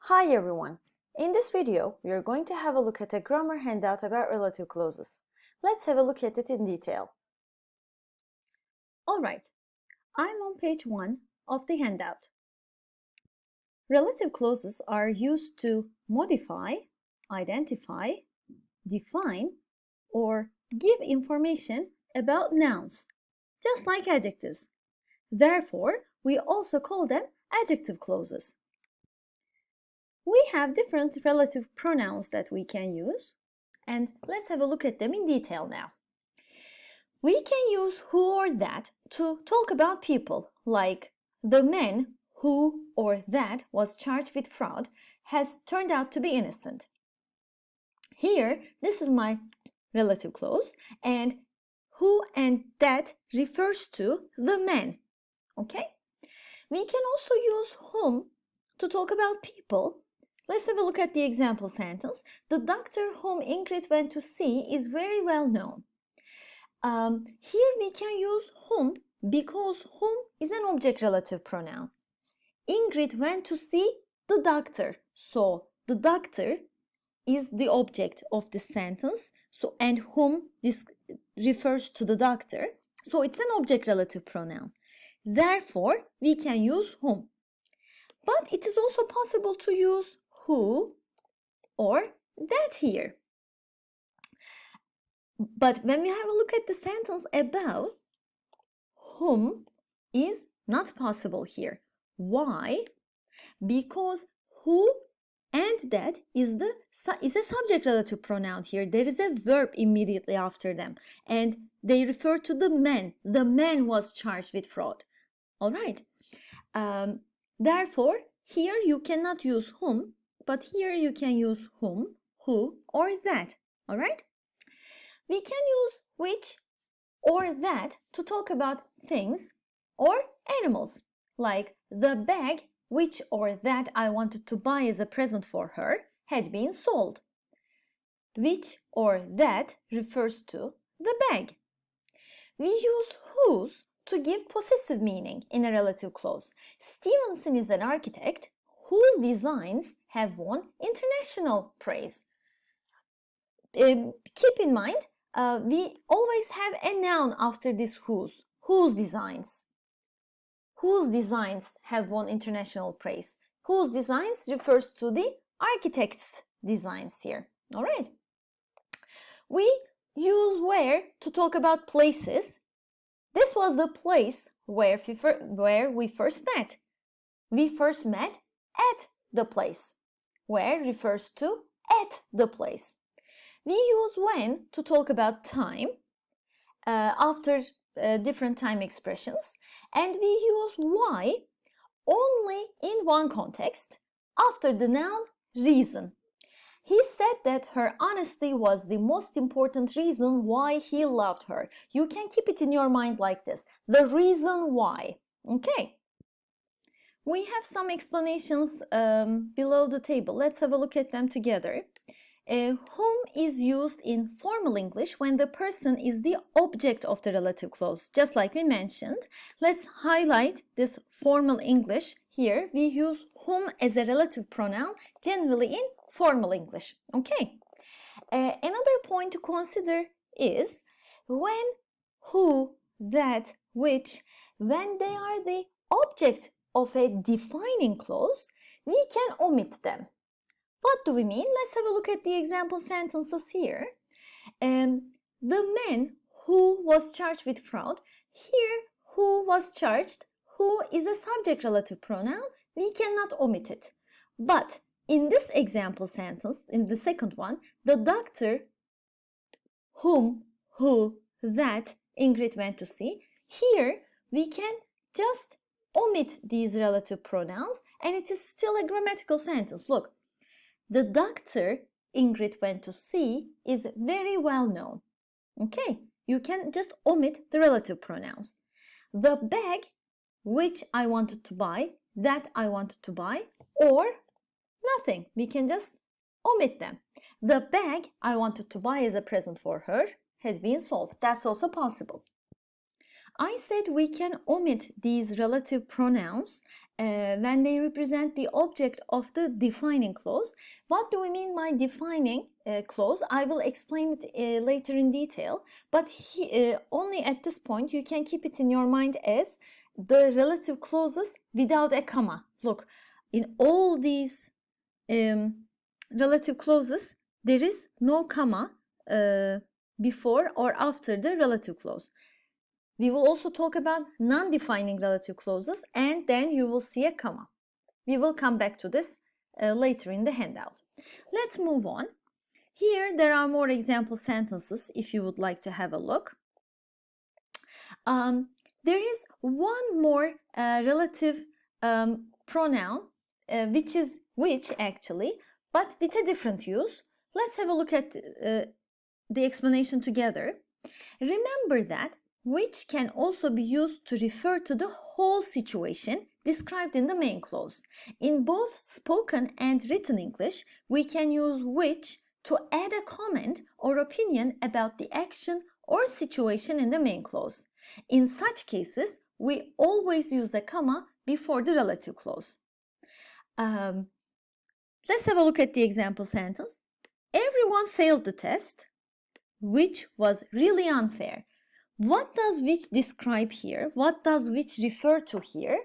Hi everyone! In this video, we are going to have a look at a grammar handout about relative clauses. Let's have a look at it in detail. Alright, I'm on page 1 of the handout. Relative clauses are used to modify, identify, define, or give information about nouns, just like adjectives. Therefore, we also call them adjective clauses. We have different relative pronouns that we can use, and let's have a look at them in detail now. We can use who or that to talk about people, like the man who or that was charged with fraud has turned out to be innocent. Here, this is my relative clause, and who and that refers to the man, okay? We can also use whom to talk about people. Let's have a look at the example sentence. The doctor whom Ingrid went to see is very well known. Here we can use whom because whom is an object relative pronoun. Ingrid went to see the doctor. So the doctor is the object of the sentence. And whom this refers to the doctor. So it's an object relative pronoun. Therefore, we can use whom. But it is also possible to use who or that here. But when we have a look at the sentence above, whom is not possible here. Why? Because who and that is a subject relative pronoun here. There is a verb immediately after them, and they refer to the man. The man was charged with fraud. All right. Therefore, here you cannot use whom, but here you can use whom, who, or that. All right? We can use which or that to talk about things or animals, like the bag which or that I wanted to buy as a present for her had been sold. Which or that refers to the bag. We use whose to give possessive meaning in a relative clause. Stevenson is an architect whose designs have won international praise. Keep in mind, we always have a noun after this whose. Whose designs. Whose designs have won international praise. Whose designs refers to the architect's designs here. All right. We use where to talk about places. This was the place where we first met. We first met at the place. Where refers to at the place. We use when to talk about time after different time expressions. And we use why only in one context after the noun reason. He said that her honesty was the most important reason why he loved her. You can keep it in your mind like this. The reason why. Okay. We have some explanations below the table. Let's have a look at them together. Whom is used in formal English when the person is the object of the relative clause, just like we mentioned. Let's highlight this formal English here. We use whom as a relative pronoun generally in formal English. Okay. Another point to consider is when who, that, which, when they are the object of a defining clause, we can omit them. What do we mean? Let's have a look at the example sentences here. The man who was charged with fraud, here who was charged, who is a subject relative pronoun, we cannot omit it. But in this example sentence, in the second one, the doctor whom, who, that Ingrid went to see, here we can just omit these relative pronouns and it is still a grammatical sentence. Look. The doctor Ingrid went to see is very well known. Okay, you can just omit the relative pronouns. The bag which I wanted to buy, that I wanted to buy, or nothing. We can just omit them. The bag I wanted to buy as a present for her had been sold. That's also possible. I said we can omit these relative pronouns when they represent the object of the defining clause. What do we mean by defining clause? I will explain it later in detail, but only at this point you can keep it in your mind as the relative clauses without a comma. Look, in all these relative clauses, there is no comma before or after the relative clause. We will also talk about non-defining relative clauses, and then you will see a comma. We will come back to this later in the handout. Let's move on. Here there are more example sentences if you would like to have a look. There is one more relative pronoun, which is which actually, but with a different use. Let's have a look at the explanation together. Remember that which can also be used to refer to the whole situation described in the main clause. In both spoken and written English, we can use which to add a comment or opinion about the action or situation in the main clause. In such cases, we always use a comma before the relative clause. Let's have a look at the example sentence. Everyone failed the test, which was really unfair. What does which describe here? What does which refer to here?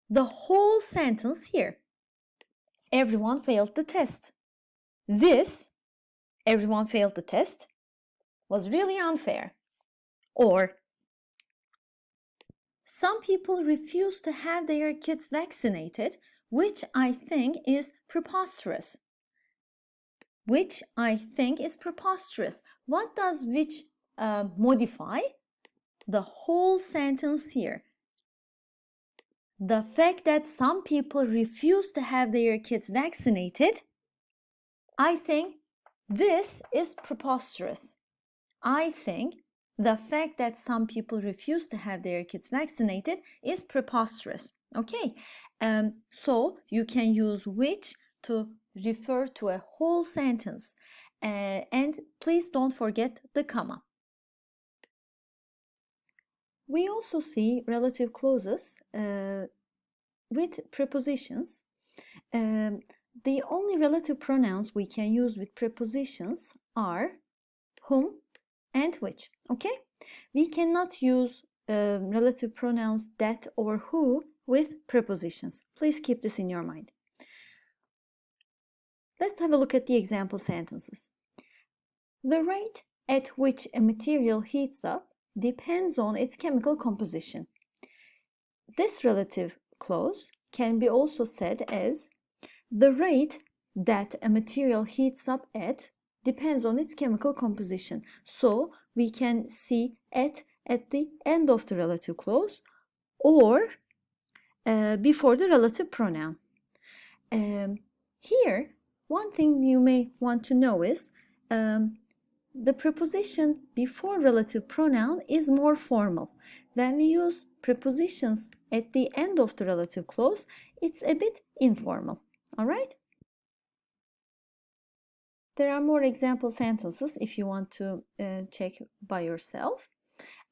The whole sentence here. Everyone failed the test. This, everyone failed the test, was really unfair. Or, some people refuse to have their kids vaccinated, which I think is preposterous. Which I think is preposterous. What does which modify? The whole sentence here. The fact that some people refuse to have their kids vaccinated, I think this is preposterous. I think the fact that some people refuse to have their kids vaccinated is preposterous. Okay, so you can use which to refer to a whole sentence, and please don't forget the comma. We also see relative clauses with prepositions. The only relative pronouns we can use with prepositions are whom and which. Okay, we cannot use relative pronouns that or who with prepositions. Please keep this in your mind. Let's have a look at the example sentences. The rate at which a material heats up depends on its chemical composition. This relative clause can be also said as the rate that a material heats up at depends on its chemical composition. So we can see at the end of the relative clause or before the relative pronoun. Here, one thing you may want to know is the preposition before relative pronoun is more formal. When we use prepositions at the end of the relative clause, it's a bit informal. All right? There are more example sentences if you want to check by yourself.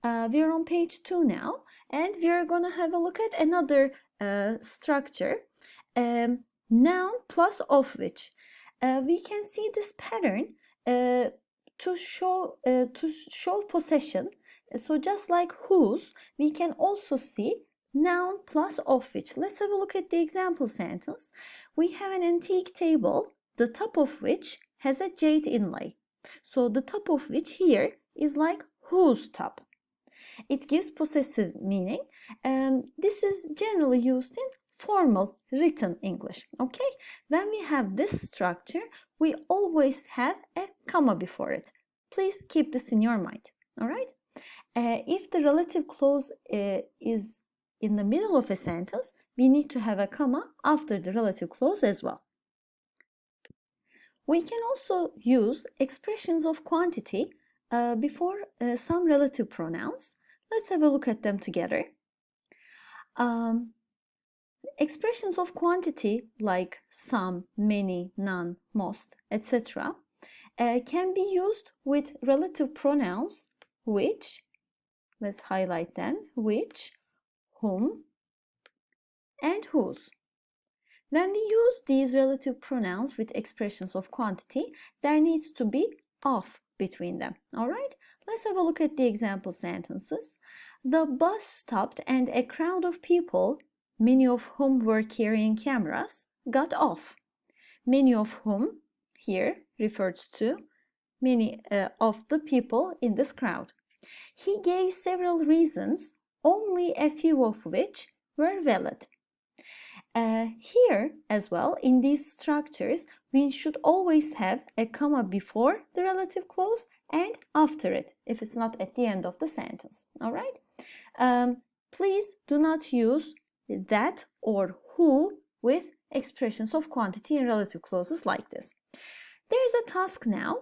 We are on page 2 now, and we are going to have a look at another structure, noun plus of which. We can see this pattern to show possession. So just like whose, we can also see noun plus of which. Let's have a look at the example sentence. We have an antique table, the top of which has a jade inlay. So the top of which here is like whose top. It gives possessive meaning. This is generally used in formal written English. Okay, when we have this structure, we always have a comma before it. Please keep this in your mind. All right. If the relative clause is in the middle of a sentence, we need to have a comma after the relative clause as well. We can also use expressions of quantity before some relative pronouns. Let's have a look at them together. Expressions of quantity like some, many, none, most, etc. Can be used with relative pronouns which Let's highlight them. Which, whom, and whose. When we use these relative pronouns with expressions of quantity, there needs to be of between them. All right, let's have a look at the example sentences. The bus stopped and a crowd of people, many of whom were carrying cameras, got off. Many of whom here refers to many of the people in this crowd. He gave several reasons, only a few of which were valid. Here as well, in these structures, we should always have a comma before the relative clause and after it, if it's not at the end of the sentence. All right? Please do not use that or who with expressions of quantity and relative clauses like this. There's a task now.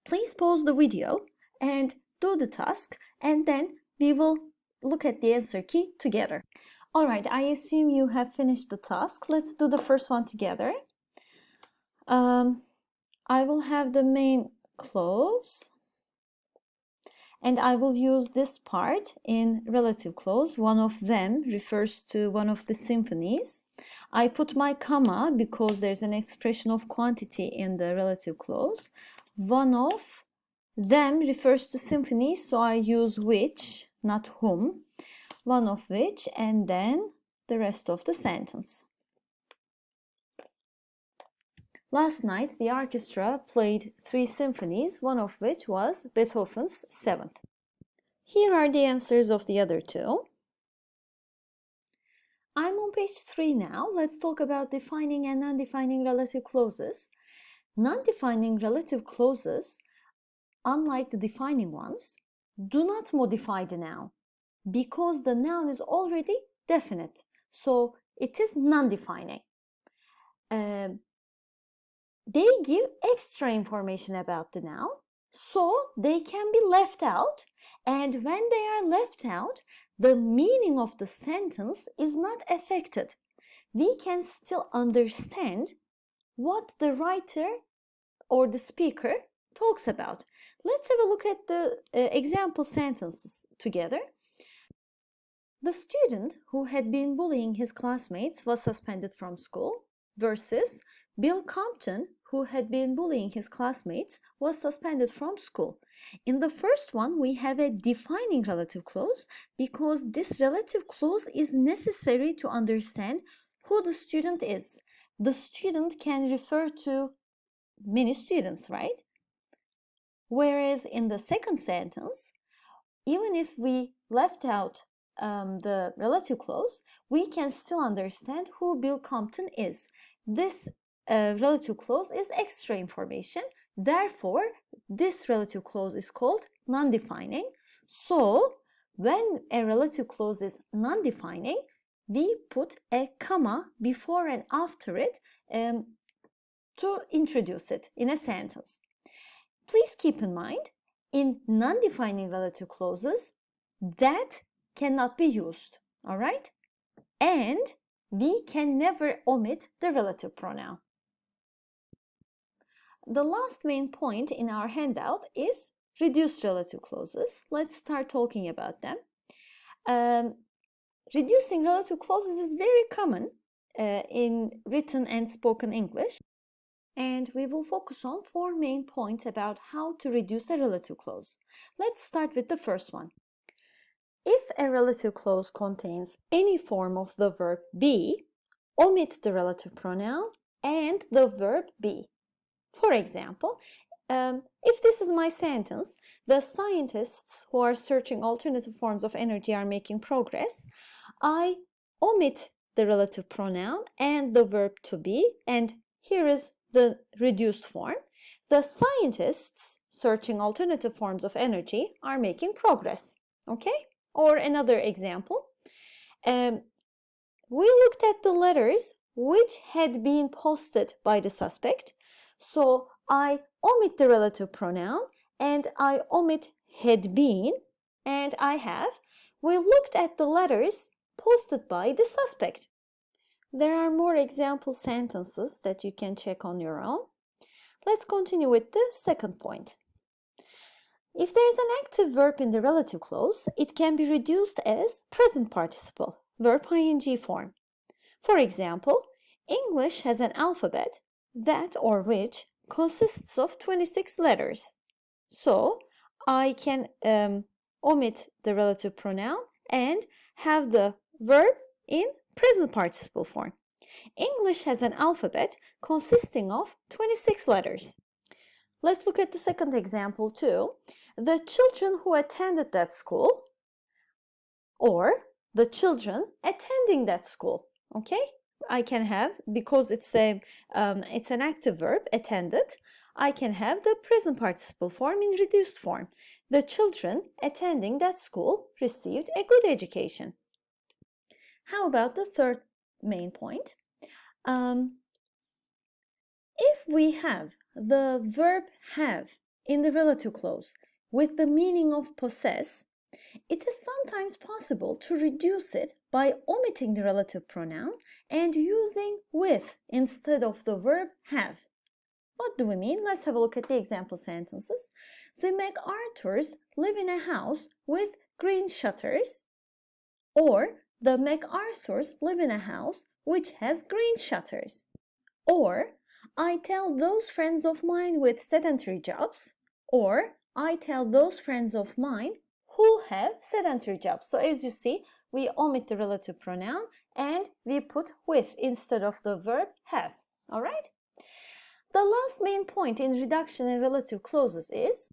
Please pause the video and do the task, and then we will look at the answer key together. All right, I assume you have finished the task. Let's do the first one together. I will have the main clause, and I will use this part in relative clause. One of them refers to one of the symphonies. I put my comma because there's an expression of quantity in the relative clause. One of them refers to symphonies, so I use which, not whom. One of which, and then the rest of the sentence. Last night, the orchestra played 3 symphonies, one of which was Beethoven's 7th. Here are the answers of the other 2. I'm on page 3 now. Let's talk about defining and non-defining relative clauses. Non-defining relative clauses, unlike the defining ones, do not modify the noun, because the noun is already definite, so it is non-defining. They give extra information about the noun, so they can be left out, and when they are left out, the meaning of the sentence is not affected. We can still understand what the writer or the speaker talks about. Let's have a look at the example sentences together. The student who had been bullying his classmates was suspended from school, versus Bill Compton, who had been bullying his classmates, was suspended from school. In the first one, we have a defining relative clause because this relative clause is necessary to understand who the student is. The student can refer to many students, right? Whereas in the second sentence, even if we left out the relative clause, we can still understand who Bill Compton is. This relative clause is extra information. Therefore, this relative clause is called non-defining. So, when a relative clause is non-defining, we put a comma before and after it to introduce it in a sentence. Please keep in mind, in non-defining relative clauses, that cannot be used, all right? And we can never omit the relative pronoun. The last main point in our handout is reduced relative clauses. Let's start talking about them. Reducing relative clauses is very common in written and spoken English. And we will focus on 4 main points about how to reduce a relative clause. Let's start with the first one. If a relative clause contains any form of the verb be, omit the relative pronoun and the verb be. For example, if this is my sentence, the scientists who are searching alternative forms of energy are making progress, I omit the relative pronoun and the verb to be, and here is the reduced form. The scientists searching alternative forms of energy are making progress. Okay? Or another example. We looked at the letters which had been posted by the suspect. So I omit the relative pronoun and I omit had been, and I have. We looked at the letters posted by the suspect. There are more example sentences that you can check on your own. Let's continue with the second point. If there is an active verb in the relative clause, it can be reduced as present participle, verb ing form. For example, English has an alphabet that or which consists of 26 letters. So I can omit the relative pronoun and have the verb in present participle form. English has an alphabet consisting of 26 letters. Let's look at the second example too. The children who attended that school, or the children attending that school. Okay, I can have, because it's an active verb, attended, I can have the present participle form in reduced form. The children attending that school received a good education. How about the third main point? If we have the verb have in the relative clause with the meaning of possess, it is sometimes possible to reduce it by omitting the relative pronoun and using with instead of the verb have. What do we mean? Let's have a look at the example sentences. The MacArthurs live in a house with green shutters, or the MacArthurs live in a house which has green shutters. Or I tell those friends of mine with sedentary jobs, or I tell those friends of mine who have sedentary jobs. So as you see, we omit the relative pronoun and we put with instead of the verb have. All right? The last main point in reduction in relative clauses is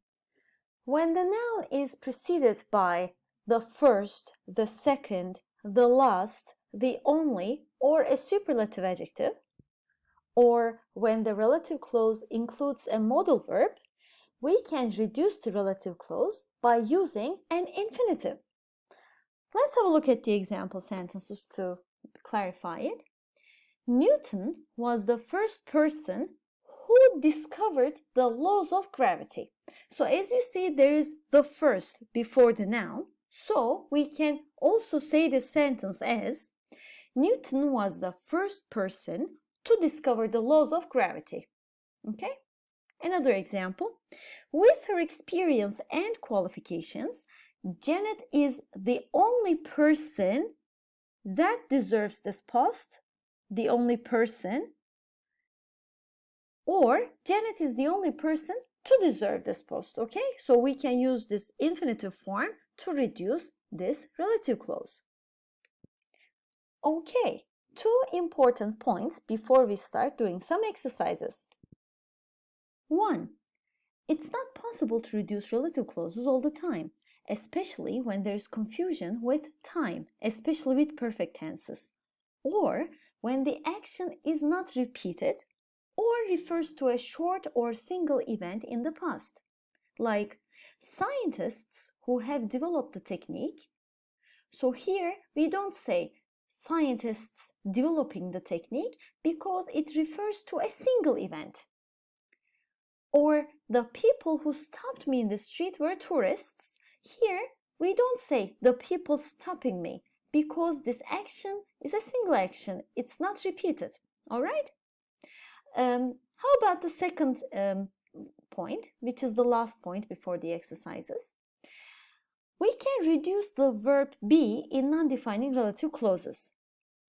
when the noun is preceded by the first, the second, the last, the only, or a superlative adjective, or when the relative clause includes a modal verb, we can reduce the relative clause by using an infinitive. Let's have a look at the example sentences to clarify it. Newton was the first person who discovered the laws of gravity. So as you see, there is the first before the noun. So we can also say this sentence as Newton was the first person to discover the laws of gravity. Okay? Another example. With her experience and qualifications, Janet is the only person that deserves this post. The only person. Or Janet is the only person to deserve this post. Okay? So we can use this infinitive form to reduce this relative clause. Okay, two important points before we start doing some exercises. 1. It's not possible to reduce relative clauses all the time, especially when there is confusion with time, especially with perfect tenses, or when the action is not repeated or refers to a short or single event in the past, like scientists who have developed the technique. So here we don't say scientists developing the technique because it refers to a single event. Or the people who stopped me in the street were tourists. Here we don't say the people stopping me because this action is a single action. It's not repeated. All right? How about the second point, which is the last point before the exercises? We can reduce the verb be in non-defining relative clauses,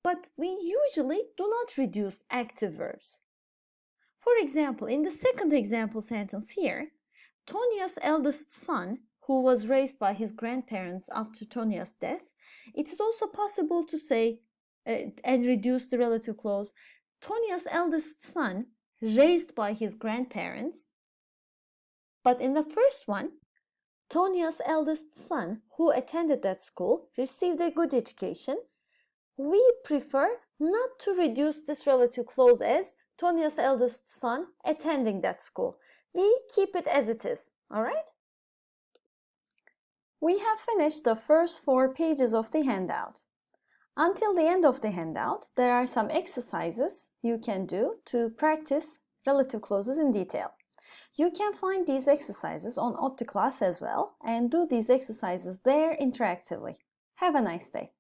but we usually do not reduce active verbs. For example, in the second example sentence here, Tonia's eldest son, who was raised by his grandparents after Tonia's death, it is also possible to say and reduce the relative clause, Tonia's eldest son, raised by his grandparents. But in the first one, Tonia's eldest son, who attended that school, received a good education. We prefer not to reduce this relative clause as Tonia's eldest son attending that school. We keep it as it is, all right? We have finished the first 4 pages of the handout. Until the end of the handout, there are some exercises you can do to practice relative clauses in detail. You can find these exercises on OptiClass as well and do these exercises there interactively. Have a nice day.